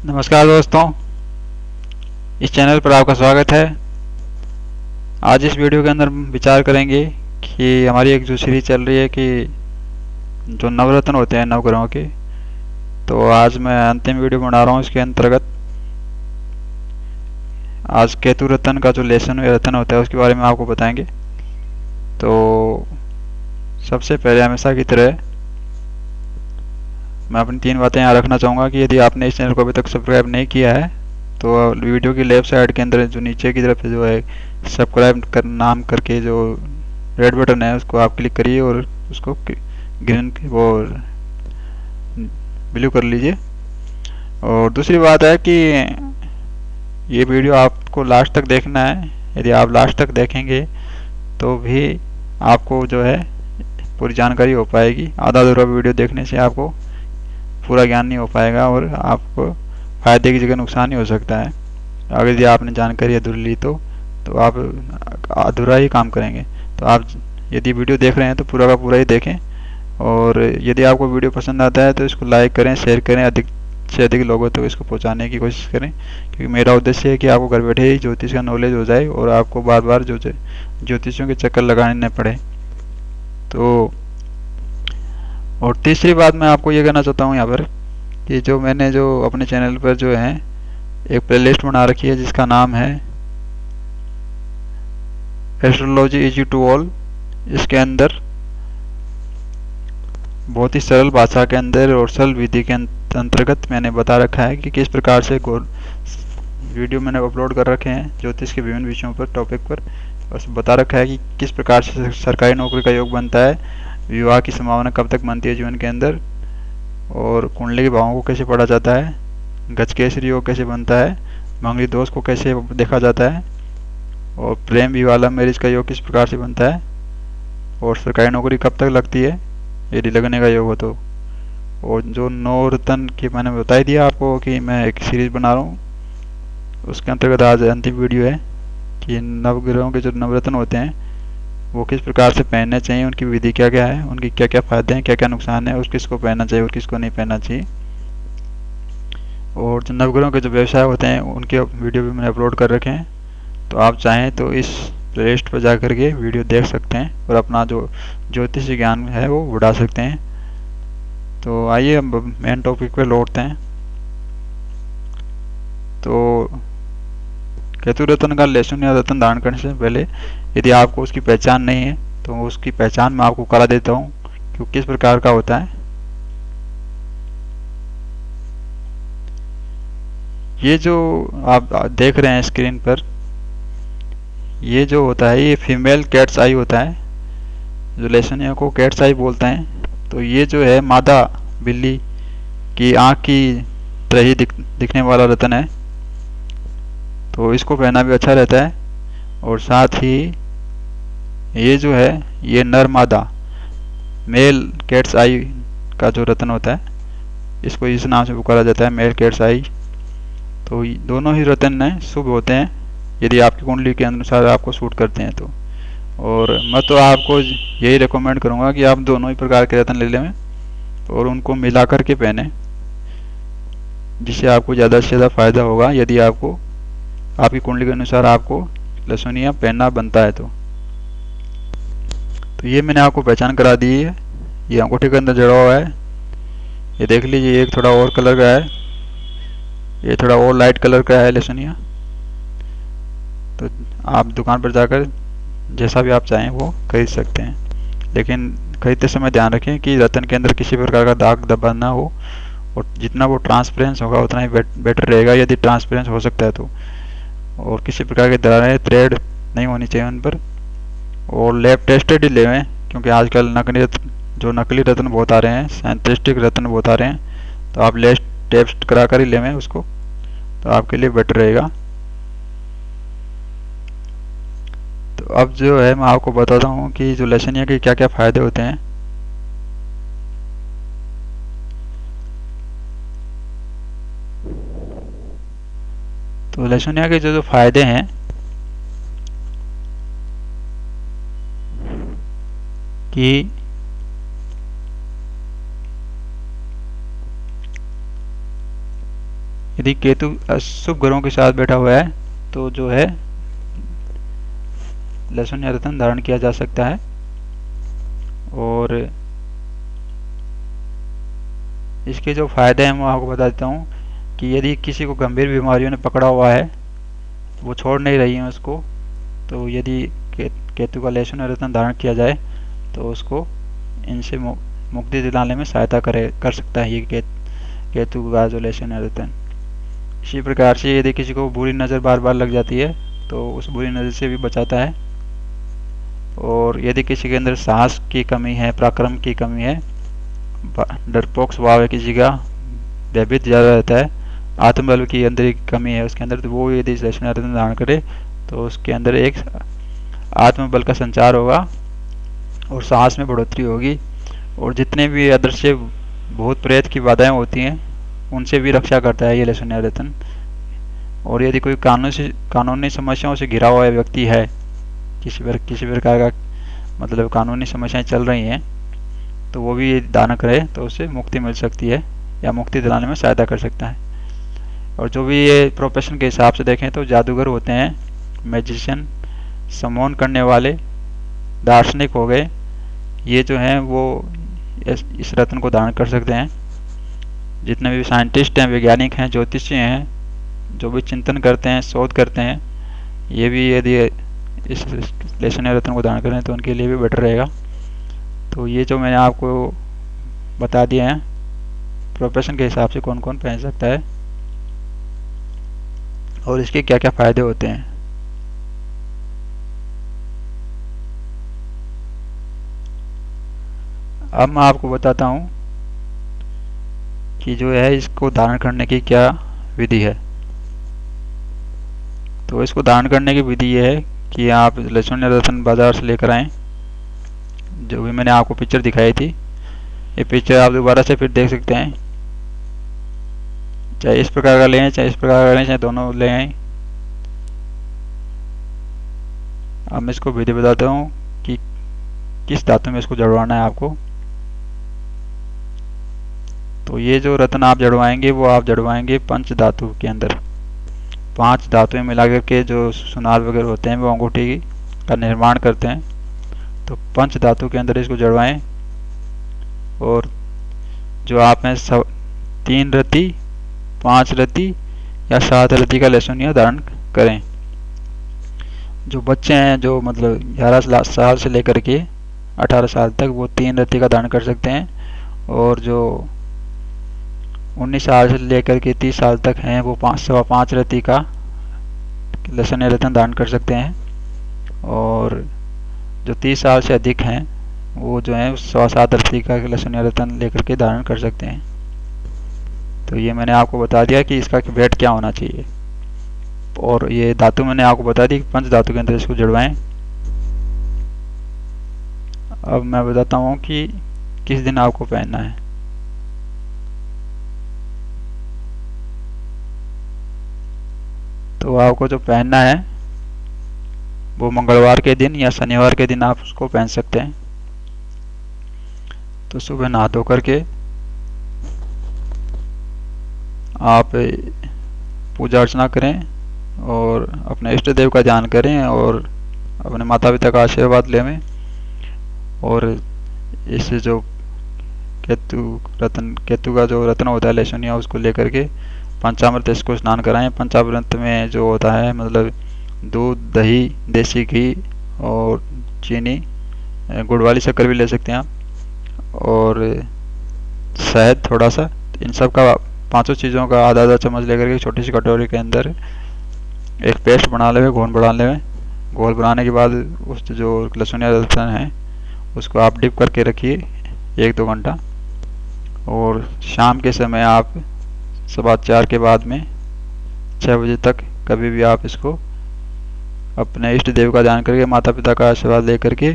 नमस्कार दोस्तों, इस चैनल पर आपका स्वागत है। आज इस वीडियो के अंदर हम विचार करेंगे कि हमारी एक जो सीरीज चल रही है कि जो नवरत्न होते हैं नवग्रहों के, तो आज मैं अंतिम वीडियो बना रहा हूँ। इसके अंतर्गत आज केतु रत्न का जो लेसन या रत्न होता है उसके बारे में आपको बताएंगे। तो सबसे पहले हमेशा की तरह मैं अपनी 3 बातें यहाँ रखना चाहूँगा कि यदि आपने इस चैनल को अभी तक सब्सक्राइब नहीं किया है तो वीडियो की लेफ्ट साइड के अंदर जो नीचे की तरफ जो है सब्सक्राइब कर नाम करके जो रेड बटन है उसको आप क्लिक करिए और उसको ग्रीन वो ब्लू कर लीजिए। और दूसरी बात है कि ये वीडियो आपको लास्ट तक देखना है। यदि आप लास्ट तक देखेंगे तो भी आपको जो है पूरी जानकारी हो पाएगी। आधा अधूरा वीडियो देखने से आपको पूरा ज्ञान नहीं हो पाएगा और आपको फायदे की जगह नुकसान ही हो सकता है। अगर यदि आपने जानकारी अधूरी ली तो आप अधूरा ही काम करेंगे। तो आप यदि वीडियो देख रहे हैं तो पूरा का पूरा ही देखें। और यदि आपको वीडियो पसंद आता है तो इसको लाइक करें, शेयर करें, अधिक से अधिक लोगों तक इसको पहुंचाने की कोशिश करें, क्योंकि मेरा उद्देश्य है कि आपको घर बैठे ही ज्योतिष का नॉलेज हो जाए और आपको बार बार जो ज्योतिषियों के चक्कर लगाने न पड़े। तो और तीसरी बात मैं आपको ये कहना चाहता हूँ यहाँ पर कि जो मैंने जो अपने चैनल पर जो है एक प्लेलिस्ट बना रखी है जिसका नाम है एस्ट्रोलॉजी इजी टू ऑल। इसके अंदर बहुत ही सरल भाषा के अंदर और सरल विधि के अंतर्गत मैंने बता रखा है कि किस प्रकार से वीडियो मैंने अपलोड कर रखे हैं ज्योतिष के विभिन्न विषयों पर, टॉपिक पर। और बता रखा है कि किस प्रकार से सरकारी नौकरी का योग बनता है, विवाह की संभावना कब तक बनती है जीवन के अंदर, और कुंडली के भावों को कैसे पढ़ा जाता है, गजकेसरी योग कैसे बनता है, मंगली दोष को कैसे देखा जाता है, और प्रेम विवाह लव मैरिज का योग किस प्रकार से बनता है, और सरकारी नौकरी कब तक लगती है यदि लगने का योग हो तो। और जो 9 रत्न की मैंने बता ही दिया आपको कि मैं एक सीरीज बना रहा हूँ, उसके अंतर्गत आज अंतिम वीडियो है कि नवग्रहों के जो नवरत्न होते हैं वो किस प्रकार से पहनने चाहिए, उनकी विधि क्या क्या है, उनकी क्या क्या फायदे हैं, क्या क्या नुकसान है, और किसको पहनना चाहिए और किसको नहीं पहनना चाहिए। और जो नवग्रहों के जो व्यवसाय होते हैं उनके वीडियो भी मैंने अपलोड कर रखे हैं। तो आप चाहें तो इस प्लेलिस्ट पर जा करके वीडियो देख सकते हैं और अपना जो ज्योतिष ज्ञान है वो बढ़ा सकते हैं। तो आइए अब मेन टॉपिक पे लौटते हैं। तो केतु रत्न का लेसन या रत्न धारण करने से पहले यदि आपको उसकी पहचान नहीं है तो उसकी पहचान मैं आपको करा देता हूँ कि किस प्रकार का होता है। ये जो आप देख रहे हैं स्क्रीन पर, ये जो होता है ये फीमेल कैट्स आई होता है, जो लेसनिया को कैट्स आई बोलते हैं। तो ये जो है मादा बिल्ली की आँख की तरह ही दिखने वाला रत्न है। तो इसको पहनना भी अच्छा रहता है। और साथ ही ये जो है ये नर मादा मेल कैट्स आई का जो रत्न होता है इसको इस नाम से पुकारा जाता है, मेल कैट्स आई। तो दोनों ही रत्न शुभ होते हैं यदि आपकी कुंडली के अनुसार आपको सूट करते हैं तो। और मैं तो आपको यही रिकमेंड करूँगा कि आप दोनों ही प्रकार के रत्न ले लें और उनको मिला कर के पहने, जिससे आपको ज़्यादा से ज़्यादा फायदा होगा यदि आपको आपकी कुंडली के अनुसार आपको लहसुनिया पहनना बनता है। तो ये मैंने आपको पहचान करा दी है। ये अंगूठे के अंदर जड़ा हुआ है, ये देख लीजिए। एक थोड़ा और कलर का है, ये थोड़ा और लाइट कलर का है लहसुनिया। तो आप दुकान पर जाकर जैसा भी आप चाहें वो खरीद सकते हैं, लेकिन खरीदते समय ध्यान रखें कि रत्न के अंदर किसी प्रकार का दाग धब्बा ना हो। और जितना वो ट्रांसपेरेंस होगा उतना ही बेटर रहेगा यदि ट्रांसपेरेंस हो सकता है तो। और किसी प्रकार की दरारें थ्रेड नहीं होनी चाहिए उन पर। और लैब टेस्टेड ही लेवें, क्योंकि आजकल नकली रत्न बहुत आ रहे हैं, साइंटिस्टिक रत्न बहुत आ रहे हैं। तो आप लेब टेस्ट करा कर ही लेवें उसको, तो आपके लिए बेटर रहेगा। तो अब जो है मैं आपको बताता हूँ कि जो लहसुनिया के क्या क्या फ़ायदे होते हैं। तो लहसुनिया के जो फ़ायदे हैं कि यदि केतु अशुभ ग्रहों के साथ बैठा हुआ है तो जो है लहसुन या रत्न धारण किया जा सकता है। और इसके जो फायदे हैं मैं आपको बता देता हूँ कि यदि किसी को गंभीर बीमारियों ने पकड़ा हुआ है, वो छोड़ नहीं रही हैं उसको, तो यदि केतु का लहसुन या रत्न धारण किया जाए तो उसको इनसे मुक्ति दिलाने में सहायता कर सकता है ये केतु का जो लहसुन या रत्न। इसी प्रकार से यदि किसी को बुरी नज़र बार बार लग जाती है तो उस बुरी नज़र से भी बचाता है। और यदि किसी के अंदर साहस की कमी है, पराक्रम की कमी है, डरपोक स्वभाव है किसी का, भयभीत ज़्यादा रहता है, आत्मबल की अंदर की कमी है उसके अंदर, तो वो यदि लहसुन या रत्न धारण करे तो उसके अंदर एक आत्मबल का संचार होगा और साहस में बढ़ोतरी होगी। और जितने भी अदृश्य भूत प्रेत की बाधाएं होती हैं उनसे भी रक्षा करता है ये लहसुन या रत्न। और यदि कोई कानूनी समस्याओं से घिरा हुआ व्यक्ति है, किसी प्रकार का मतलब कानूनी समस्याएं चल रही हैं, तो वो भी दान करे तो उससे मुक्ति मिल सकती है या मुक्ति दिलाने में सहायता कर सकता है। और जो भी ये प्रोफेशन के हिसाब से देखें तो जादूगर होते हैं, मैजिशियन, सम्मोहन करने वाले, दार्शनिक हो गए, ये जो हैं वो इस रत्न को धारण कर सकते हैं। जितने भी साइंटिस्ट हैं, वैज्ञानिक हैं, ज्योतिषी हैं, जो भी चिंतन करते हैं, शोध करते हैं, ये भी यदि इस लहसुन या रत्न को धारण करें तो उनके लिए भी बेटर रहेगा। तो ये जो मैंने आपको बता दिए हैं प्रोफेशन के हिसाब से कौन कौन पहन सकता है और इसके क्या क्या फ़ायदे होते हैं। अब मैं आपको बताता हूँ कि जो है इसको धारण करने की क्या विधि है। तो इसको धारण करने की विधि ये है कि आप लहसुन या रत्न बाज़ार से लेकर आएँ। जो भी मैंने आपको पिक्चर दिखाई थी, ये पिक्चर आप दोबारा से फिर देख सकते हैं, चाहे इस प्रकार का लें, चाहे इस प्रकार का लें, चाहे दोनों ले आएँ। अब मैं इसको विधि बताता हूँ कि किस धातु में इसको जड़वाना है आपको। तो ये जो रत्न आप जड़वाएंगे वो आप जड़वाएंगे पंच धातु के अंदर। 5 धातुएं मिला करके जो सुनार वगैरह होते हैं वो अंगूठी का निर्माण करते हैं। तो पंच धातु के अंदर इसको जड़वाएं। और जो आप में 3 रति, 5 रति या 7 रति का लहसुन या धारण करें। जो बच्चे हैं जो मतलब 11 साल से लेकर के 18 साल तक वो 3 रति का धारण कर सकते हैं। और जो 19 साल से लेकर के 30 साल तक हैं वो 5 रति का लहसुन या रत्न धारण कर सकते हैं। और जो 30 साल से अधिक हैं वो जो है 7 रति का लहसुन या रत्न लेकर के धारण कर सकते हैं। तो ये मैंने आपको बता दिया कि इसका वेट क्या होना चाहिए। और ये धातु मैंने आपको बता दी, पंच धातु के अंदर इसको जड़वाएं। अब मैं बताता हूँ कि किस दिन आपको पहनना है। तो आपको जो पहनना है वो मंगलवार के दिन या शनिवार के दिन आप उसको पहन सकते हैं। तो सुबह नहा धो करके आप पूजा अर्चना करें और अपने इष्ट देव का ध्यान करें और अपने माता पिता का आशीर्वाद लें। और इस जो केतु का जो रत्न होता है लहसुनिया, उसको लेकर के पंचामृत इसको स्नान कराएं। पंचामृत में जो होता है मतलब दूध, दही, देसी घी और चीनी, गुड़ वाली शक्कर भी ले सकते हैं आप, और शहद थोड़ा सा। इन सब का 5 चीज़ों का आधा चम्मच लेकर के छोटी सी कटोरी के अंदर एक पेस्ट बना लेवे, घोल बना लेवे। घोल बनाने के बाद उस जो लहसुन या रत्न है उसको आप डिप करके रखिए 1-2 घंटा। और शाम के समय आप 4:15 के बाद में 6 बजे तक कभी भी आप इसको अपने इष्ट देव का ध्यान करके, माता पिता का आशीर्वाद ले करके,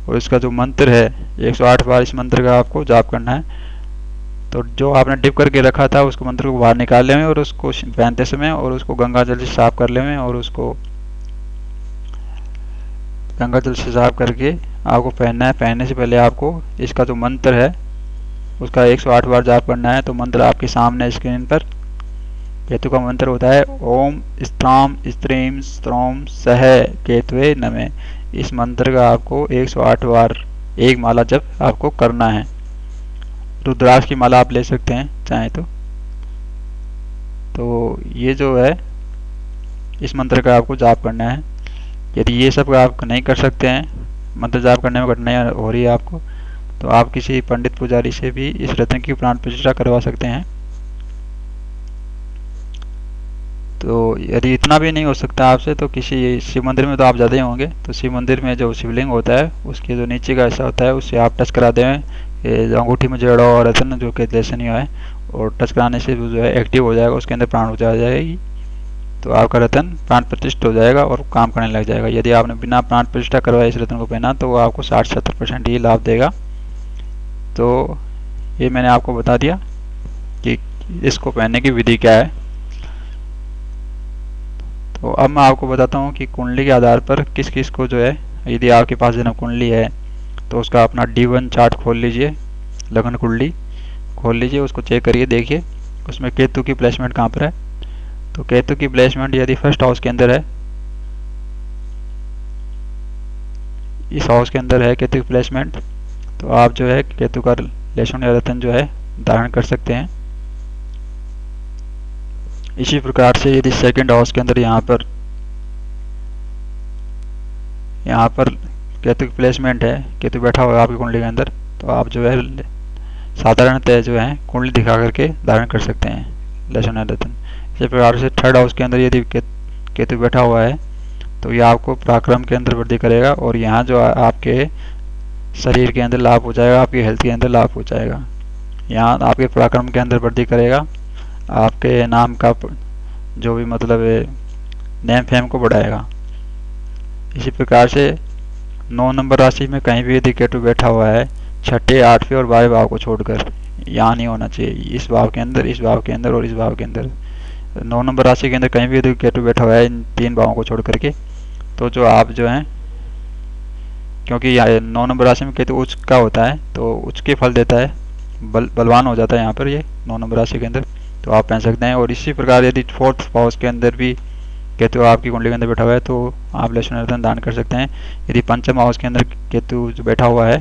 और इसका जो मंत्र है 108 बार इस मंत्र का आपको जाप करना है। तो जो आपने डिप करके रखा था उसको मंत्र को बाहर निकाल लें और उसको पहनते समय और उसको गंगा जल से साफ कर लें। और उसको गंगा जल से साफ करके आपको पहनना है। पहनने से पहले आपको इसका जो मंत्र है उसका 108 बार जाप करना है। तो मंत्र आपके सामने स्क्रीन पर केतु का मंत्र होता है ओम स्त्राम स्त्रीम स्त्रोम सह केतुवे नमः। इस मंत्र का आपको 108 बार एक माला जप आपको करना है। रुद्राक्ष की माला आप ले सकते हैं चाहें तो ये जो है इस मंत्र का आपको जाप करना है। यदि ये सब आप नहीं कर सकते हैं, मंत्र जाप करने में कठिनाई हो रही है आपको, तो आप किसी पंडित पुजारी से भी इस रत्न की प्राण प्रतिष्ठा करवा सकते हैं। तो यदि इतना भी नहीं हो सकता आपसे तो किसी शिव मंदिर में तो आप ज़्यादा ही होंगे, तो शिव मंदिर में जो शिवलिंग होता है उसके जो नीचे का हिस्सा होता है उससे आप टच करा दें। ये अंगूठी में जड़ा हुआ रत्न जो कि लेसनीय है, और टच कराने से जो है एक्टिव हो जाएगा, उसके अंदर प्राण हो जाएगी, तो आपका रत्न प्राण प्रतिष्ठित हो जाएगा और काम करने लग जाएगा। यदि आपने बिना प्राण प्रतिष्ठा करवाए इस रत्न को पहना तो वो आपको 60-70% ही लाभ देगा। तो ये मैंने आपको बता दिया कि इसको पहनने की विधि क्या है। तो अब मैं आपको बताता हूँ कि कुंडली के आधार पर किस किस को जो है, यदि आपके पास जन्म कुंडली है तो उसका अपना D1 चार्ट खोल लीजिए, लगन कुंडली खोल लीजिए, उसको चेक करिए, देखिए उसमें केतु की प्लेसमेंट कहाँ पर है। तो केतु की प्लेसमेंट यदि फर्स्ट हाउस के अंदर है, इस हाउस के अंदर है केतु की प्लेसमेंट, तो आप जो है केतु का लेशन या रत्न जो है धारण कर सकते हैं। इसी प्रकार से यदि सेकंड हाउस के अंदर यहाँ पर केतु की प्लेसमेंट है, केतु बैठा हुआ है आपकी कुंडली के अंदर, तो आप जो है साधारणतः जो है कुंडली दिखा करके धारण कर सकते हैं लेशन या रत्न। इसी प्रकार से थर्ड हाउस के अंदर यदि केतु बैठा हुआ है तो यह आपको पराक्रम के अंदर वृद्धि करेगा, और यहाँ जो आपके शरीर के अंदर लाभ हो जाएगा, आपकी हेल्थ के अंदर लाभ हो जाएगा। यहाँ आपके पराक्रम के अंदर वृद्धि करेगा, आपके नाम का जो भी मतलब नेम फेम को बढ़ाएगा। इसी प्रकार से 9 नंबर राशि में कहीं भी यदि केतु बैठा हुआ है, छठे, आठवें और 12वें भाव को छोड़कर, यहाँ नहीं होना चाहिए, इस भाव के अंदर, इस भाव के अंदर और इस भाव के अंदर, 9 नंबर राशि के अंदर कहीं भी यदि केतु बैठा हुआ है इन 3 भावों को छोड़ करके, तो जो आप जो हैं, क्योंकि 9 नंबर राशि में केतु उच्च का होता है तो उच्च के फल देता है, बलवान हो जाता है यहाँ पर ये 9 नंबर राशि के अंदर, तो आप पहन सकते हैं। और इसी प्रकार यदि फोर्थ हाउस के अंदर भी केतु आपकी कुंडली के अंदर बैठा हुआ है तो आप लक्ष्मण रत्न दान कर सकते हैं। यदि पंचम हाउस के अंदर केतु जो बैठा हुआ है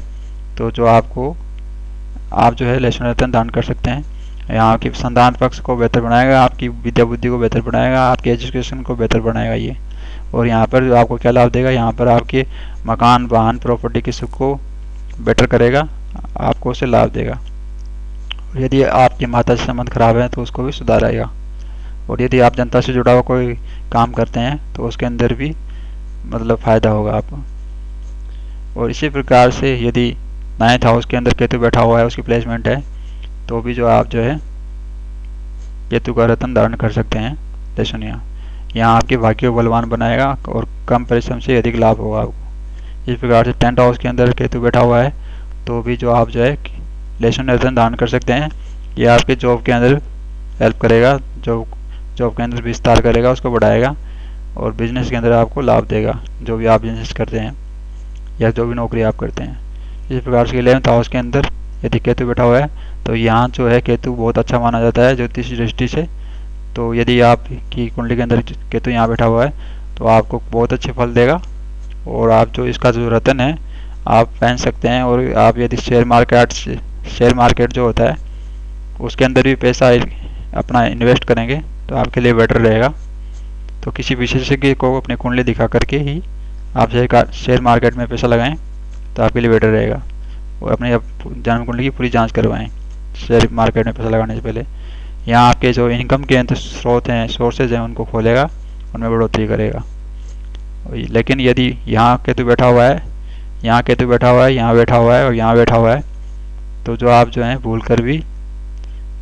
तो जो आप जो है लक्ष्मण रत्न दान कर सकते हैं। यहाँ की संतान पक्ष को बेहतर बनाएगा, आपकी विद्या बुद्धि को बेहतर बनाएगा, आपके एजुकेशन को बेहतर बनाएगा ये। और यहाँ पर जो आपको क्या लाभ देगा, यहाँ पर आपके मकान, वाहन, प्रॉपर्टी के सुख को बेटर करेगा, आपको उसे लाभ देगा। और यदि आपकी माता से संबंध खराब है तो उसको भी सुधारेगा। और यदि आप जनता से जुड़ा हुआ कोई काम करते हैं तो उसके अंदर भी मतलब फ़ायदा होगा आपको। और इसी प्रकार से यदि 9th हाउस के अंदर केतु बैठा हुआ है, उसकी प्लेसमेंट है, तो भी जो आप जो है केतु का रत्न धारण कर सकते हैं। सुनिए, यहाँ आपके भाग्य को बलवान बनाएगा और कम परिश्रम से अधिक लाभ होगा आपको। इस प्रकार से 10th हाउस के अंदर केतु बैठा हुआ है तो भी जो आप जो है लेशन रत्न दान कर सकते हैं। ये आपके जॉब के अंदर हेल्प करेगा, जॉब के अंदर विस्तार करेगा, उसको बढ़ाएगा, और बिजनेस के अंदर आपको लाभ देगा, जो भी आप बिजनेस करते हैं या जो भी नौकरी आप करते हैं। इस प्रकार से 11th हाउस के अंदर यदि केतु बैठा हुआ है तो यहाँ जो है केतु बहुत अच्छा माना जाता है ज्योतिष दृष्टि से। तो यदि आपकी कुंडली के अंदर केतु यहाँ बैठा हुआ है तो आपको बहुत अच्छे फल देगा, और आप जो इसका जो रत्न है आप पहन सकते हैं। और आप यदि शेयर मार्केट जो होता है उसके अंदर भी पैसा अपना इन्वेस्ट करेंगे तो आपके लिए बेटर रहेगा। तो किसी विशेषज्ञ को अपनी कुंडली दिखा करके ही आप शेयर मार्केट में पैसा लगाएं तो आपके लिए बेटर रहेगा। और अपने जन्म कुंडली की पूरी जांच करवाएं शेयर मार्केट में पैसा लगाने से पहले। यहाँ आपके जो इनकम के सोर्सेज हैं उनको खोलेगा, उनमें बढ़ोतरी करेगा। लेकिन यदि यहाँ केतु बैठा हुआ है, यहाँ केतु बैठा हुआ है, यहाँ बैठा हुआ है और यहाँ बैठा हुआ है, तो जो आप जो है भूल कर भी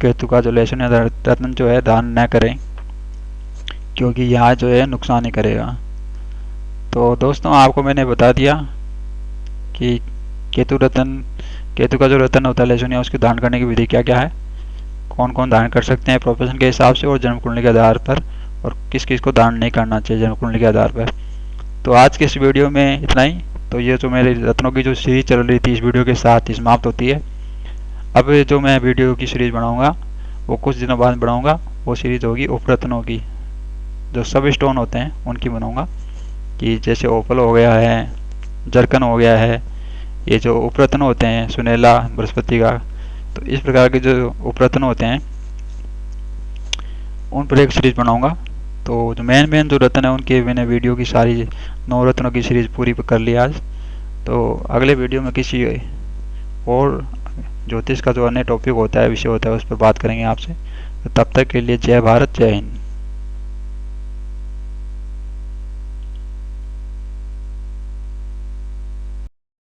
केतु का जो लेशन या रत्न जो है दान न करें, क्योंकि यहाँ जो है नुकसान ही करेगा। तो दोस्तों आपको मैंने बता दिया कि केतु का जो रत्न होता है लेशन या उसकी दान करने की विधि क्या क्या है, कौन कौन दान कर सकते हैं प्रोफेशन के हिसाब से और जन्म कुंडली के आधार पर, और किस किस को दान नहीं करना चाहिए जन्म कुंडली के आधार पर। तो आज के इस वीडियो में इतना ही। तो ये जो मेरे रत्नों की जो सीरीज चल रही थी इस वीडियो के साथ ही समाप्त होती है। अब जो मैं वीडियो की सीरीज बनाऊंगा वो कुछ दिनों बाद बनाऊंगा, वो सीरीज होगी उपरत्नों की, जो सब स्टोन होते हैं उनकी बनाऊंगा। कि जैसे ओपल हो गया है, जरकन हो गया है, ये जो उपरत्न होते हैं सुनेला बृहस्पति का, तो इस प्रकार के जो उपरत्न होते हैं उन पर एक सीरीज बनाऊंगा। तो जो मेन मेन जो रत्न है उनके मैंने वीडियो की सारी 9 रत्नों की सीरीज पूरी कर ली आज। तो अगले वीडियो में किसी और ज्योतिष का जो अन्य टॉपिक होता है, विषय होता है, उस पर बात करेंगे आपसे। तो तब तक के लिए जय भारत, जय हिंद।